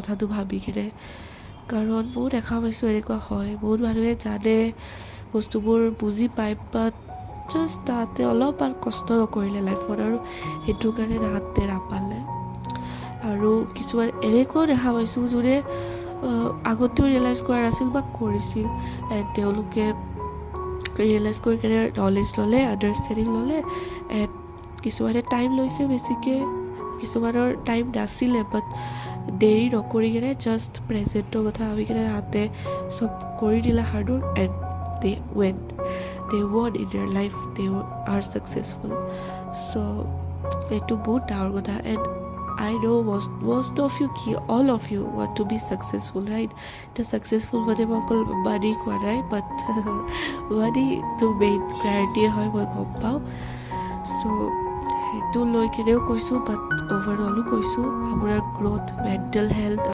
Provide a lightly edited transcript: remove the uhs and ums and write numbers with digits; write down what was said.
কথাটো ভাবি কিনে কাৰণ বহুত দেখা পাইছোঁ এনেকুৱা হয় বহুত মানুহে জানে বস্তুবোৰ বুজি পায় বাট জাষ্ট তাহাঁতে অলপমান কষ্ট নকৰিলে লাইফত আৰু সেইটো কাৰণে তাহাঁতে নাপালে আৰু কিছুমান এনেকুৱাও দেখা পাইছোঁ যোনে আগতেও ৰিয়েলাইজ কৰা নাছিল বা কৰিছিল এণ্ড তেওঁলোকে ৰিয়েলাইজ কৰি কেনে নলেজ ল'লে আণ্ডাৰষ্টেণ্ডিং ল'লে এণ্ড কিছুমানে টাইম লৈছে বেছিকৈ কিছুমানৰ টাইম নাছিলে বাট দেৰি নকৰি কিনে জাষ্ট প্ৰেজেণ্টৰ কথা ভাবি কিনে তাহাঁতে চব কৰি দিলে hard work and they won in their life they are successful so' এইটো বহুত ডাঙৰ কথা and I know most of you, all of you want to be successful, right? The successful মানে মই অকল মানি কোৱা নাই বাট মানিটো মেইন প্ৰায়ৰিটি হয় মই গম পাওঁ চ' সেইটো লৈ কেনেও কৈছোঁ বাট অভাৰঅলো কৈছোঁ আপোনাৰ গ্ৰ'থ মেণ্টেল হেল্থ